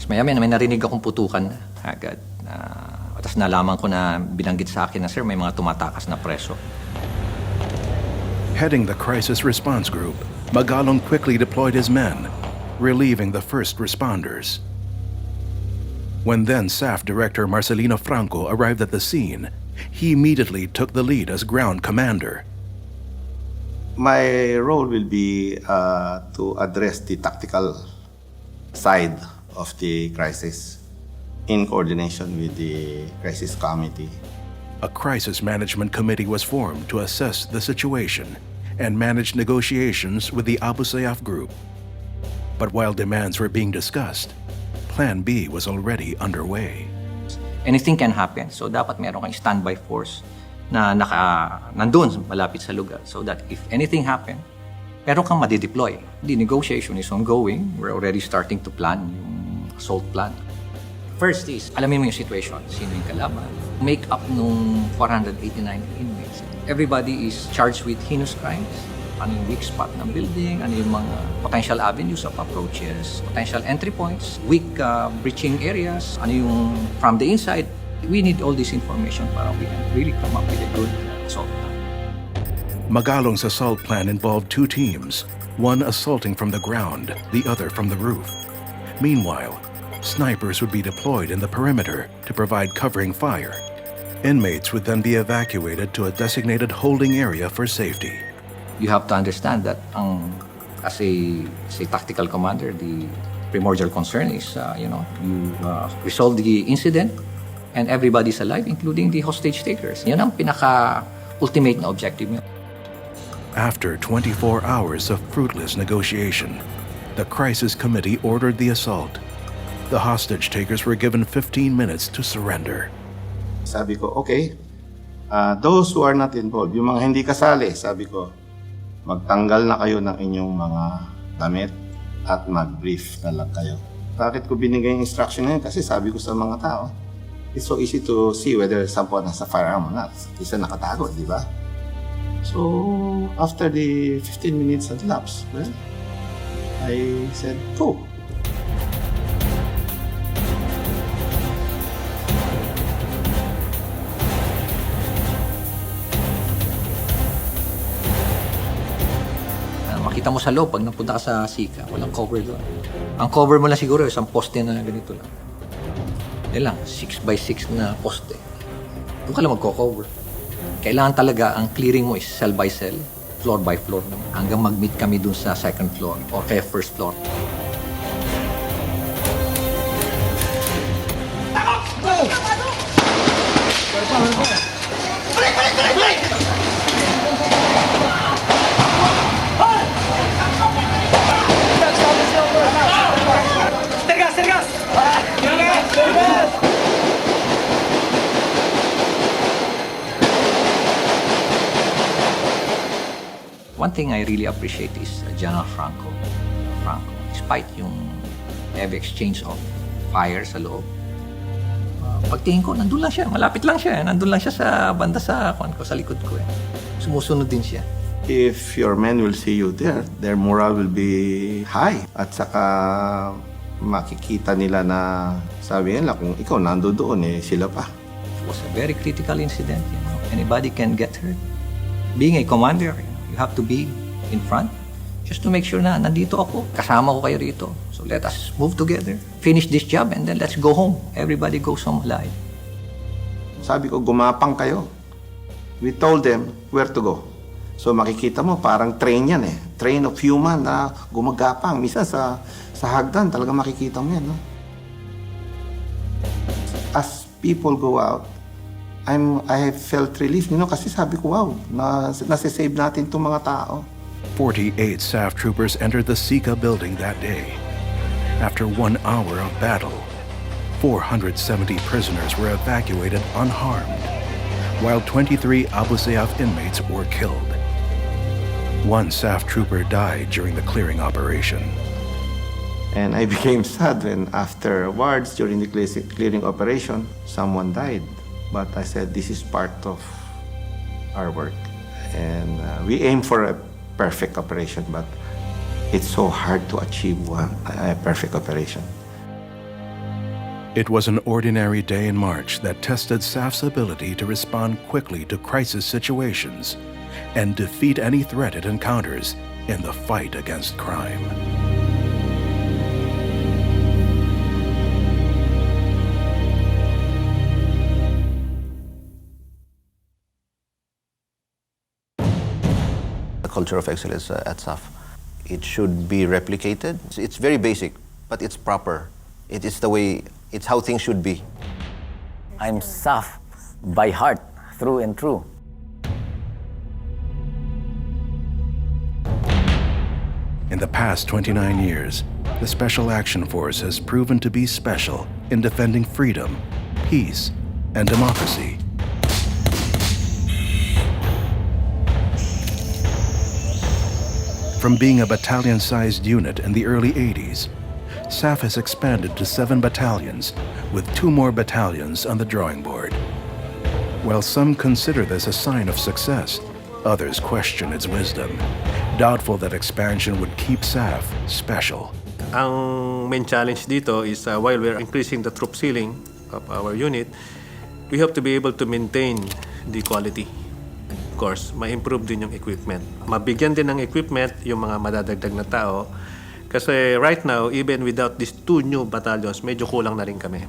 Tapos may narinig akong putukan na agad. Tapos nalaman ko na binanggit sa akin na, sir, may mga tumatakas na preso. Heading the crisis response group, Magalong quickly deployed his men, relieving the first responders. When then SAF Director Marcelino Franco arrived at the scene, he immediately took the lead as ground commander. My role will be to address the tactical side of the crisis in coordination with the crisis committee. A crisis management committee was formed to assess the situation and manage negotiations with the Abu Sayaff group. But while demands were being discussed, Plan B was already underway. Anything can happen. So dapat meron kang standby force na nandun malapit sa lugar so that if anything happen, meron kang madideploy. The negotiation is ongoing. We're already starting to plan yung assault plan. First is, alamin mo yung situation. Sino yung kalaban? Make up nung 489 inmates. Everybody is charged with heinous crimes. Ano yung weak spot ng building, ano yung mga potential avenues of approaches, potential entry points, weak breaching areas, ano yung from the inside. We need all this information para we can really come up with a good assault plan. Magalong's assault plan involved two teams, one assaulting from the ground, the other from the roof. Meanwhile, snipers would be deployed in the perimeter to provide covering fire. Inmates would then be evacuated to a designated holding area for safety. You have to understand that as a tactical commander, the primordial concern is, you resolve the incident and everybody's alive, including the hostage takers. Yan ang pinaka-ultimate na objective niyo. After 24 hours of fruitless negotiation, the crisis committee ordered the assault. The hostage takers were given 15 minutes to surrender. Sabi ko, okay, those who are not involved, yung mga hindi kasali, sabi ko, magtanggal na kayo ng inyong mga damit at mag-brief na lang kayo. Bakit ko binigay yung instruction na yun? Kasi sabi ko sa mga tao, it's so easy to see whether someone has a firearm or not. Isa nakatago, di ba? So, after the 15 minutes had elapsed, well, I said, go. Makita mo sa loob pag napunta ka sa Sika, walang cover doon. Ang cover mo lang siguro isang poste na ganito lang. Yan lang, 6x6 na poste. Doon ka lang magko-cover. Kailangan talaga ang clearing mo is cell by cell, floor by floor naman. Hanggang mag-meet kami doon sa second floor or kaya first floor. One thing I really appreciate is General Franco. Despite yung heavy exchange of fire sa loob, pagtingin ko, nandun lang siya. Malapit lang siya. Nandun lang siya sa banda sa likod ko. Sumusunod din siya. If your men will see you there, their morale will be high. At saka makikita nila na sabi nila kung ikaw nando doon, sila pa. It was a very critical incident. Anybody can get hurt. Being a commander, you have to be in front just to make sure na nandito ako, kasama ko kayo rito. So let us move together, finish this job, and then let's go home. Everybody goes home alive. Sabi ko, gumapang kayo. We told them where to go. So makikita mo, parang train yan Train of human na gumagapang. Misa sa hagdan, talaga makikita mo yan. No? As people go out, I have felt relief. Kasi sabi ko, wow, nasisave natin itong mga tao. 48 SAF troopers entered the Sika building that day. After 1 hour of battle, 470 prisoners were evacuated unharmed, while 23 Abu Sayaff inmates were killed. 1 SAF trooper died during the clearing operation. And I became sad when afterwards, during the clearing operation, someone died. But I said, this is part of our work. And we aim for a perfect operation, but it's so hard to achieve a perfect operation. It was an ordinary day in March that tested SAF's ability to respond quickly to crisis situations and defeat any threat it encounters in the fight against crime. The culture of excellence at SAF, it should be replicated. It's very basic, but it's proper. It's how things should be. I'm SAF by heart, through and through. In the past 29 years, the Special Action Force has proven to be special in defending freedom, peace, and democracy. From being a battalion-sized unit in the early 80s, SAF has expanded to 7 battalions, with 2 more battalions on the drawing board. While some consider this a sign of success, others question its wisdom, doubtful that expansion would keep SAF special. Ang main challenge dito is while we're increasing the troop ceiling of our unit, we have to be able to maintain the quality. Of course, ma-improve din yung equipment. Mabigyan din ng equipment yung mga madadagdag na tao. Kasi right now, even without these 2 new battalions, medyo kulang na rin kami.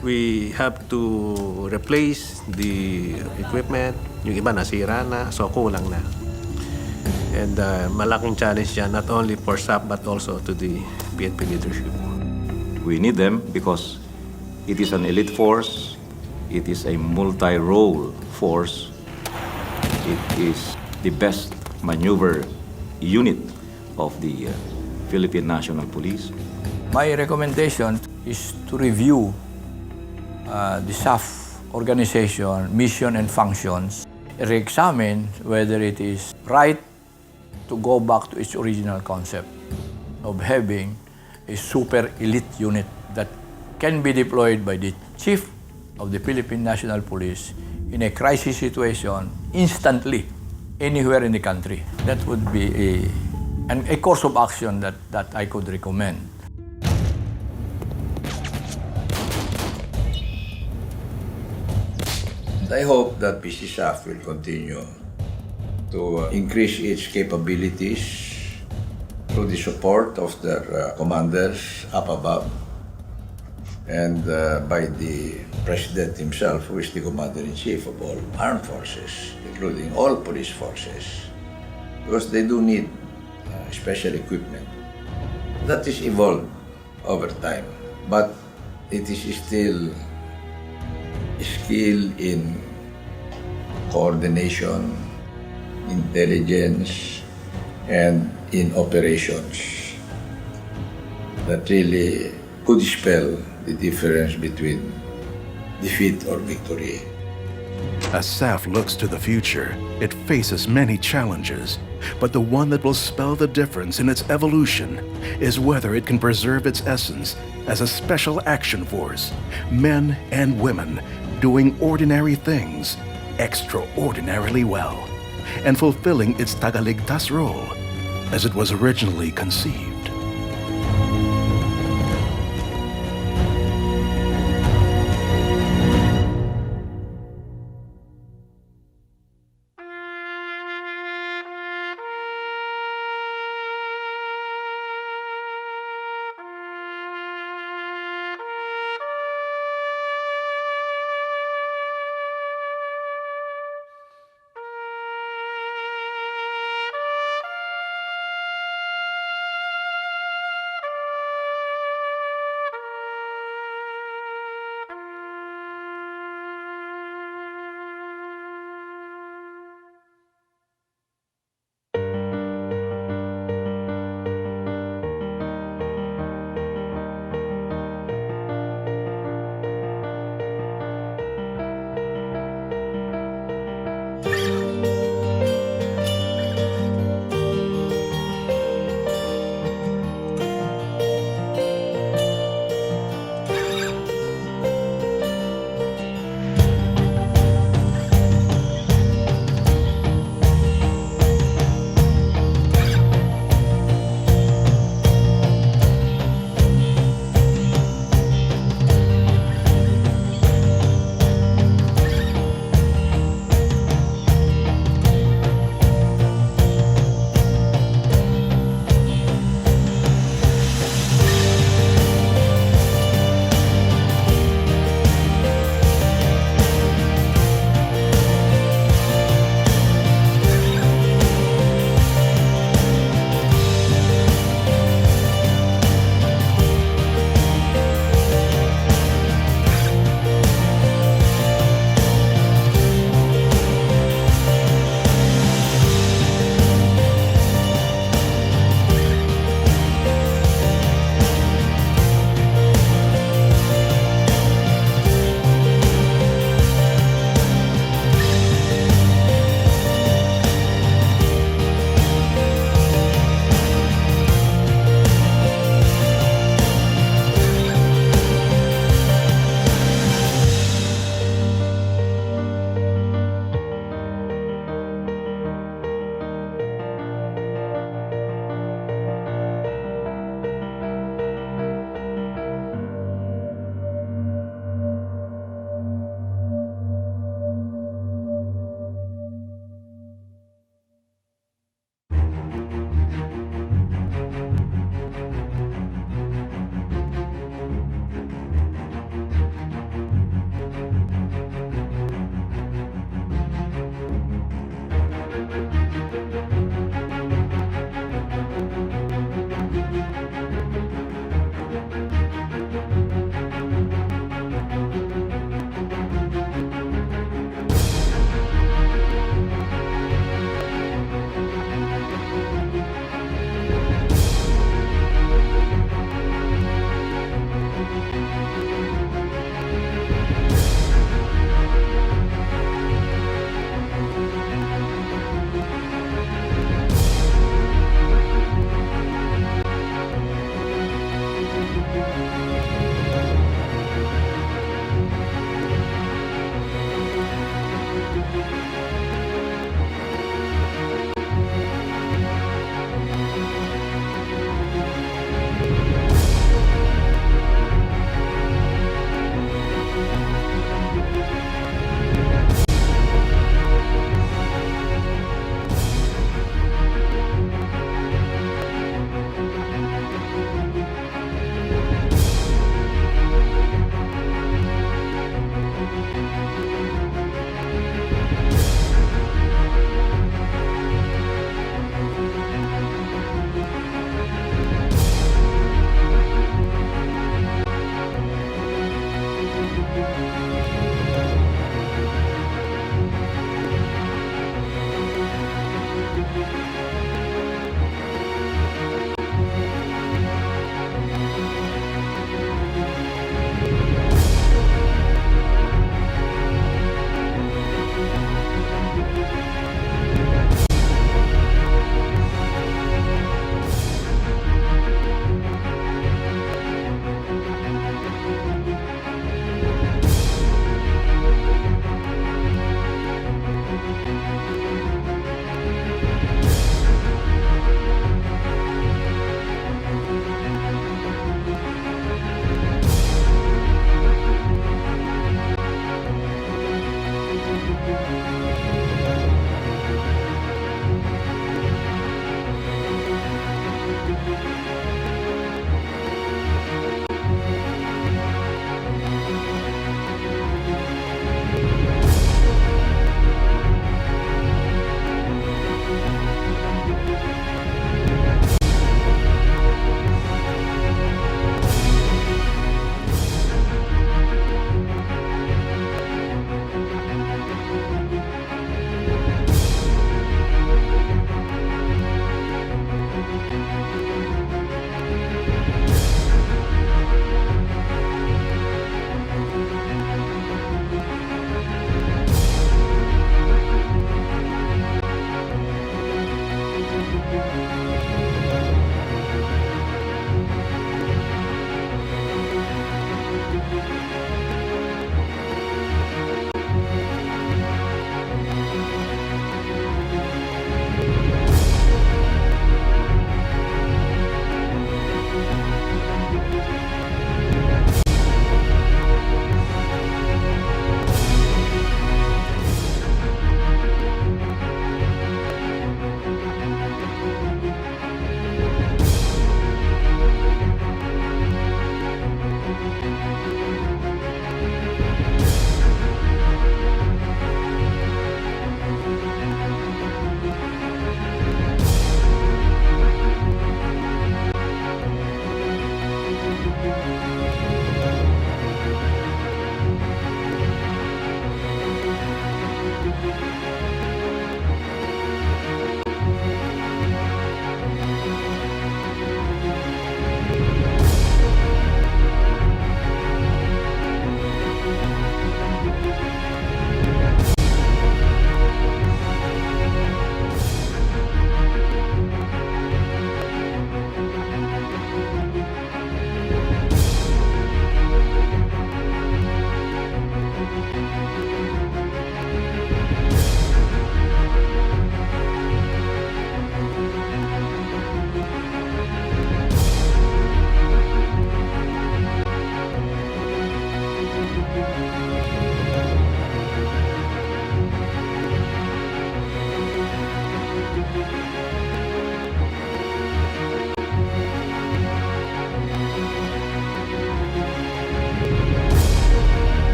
We have to replace the equipment. Yung iba nasira na, so kulang na. And malaking challenge yan, not only for SAF but also to the PNP leadership. We need them because it is an elite force, it is a multi-role force, it is the best maneuver unit of the Philippine National Police. My recommendation is to review the SAF organization, mission and functions, re-examine whether it is right to go back to its original concept of having a super elite unit that can be deployed by the Chief of the Philippine National Police in a crisis situation instantly anywhere in the country. That would be a course of action that I could recommend. I hope that PC-SAF will continue to increase its capabilities through the support of their commanders up above and by the President himself, who is the Commander-in-Chief of all armed forces, including all police forces, because they do need special equipment. That is evolved over time, but it is still skill in coordination, intelligence, and in operations that really could spell the difference between defeat or victory. As SAF looks to the future, it faces many challenges, but the one that will spell the difference in its evolution is whether it can preserve its essence as a special action force, men and women doing ordinary things extraordinarily well, and fulfilling its Tagaligtas role as it was originally conceived.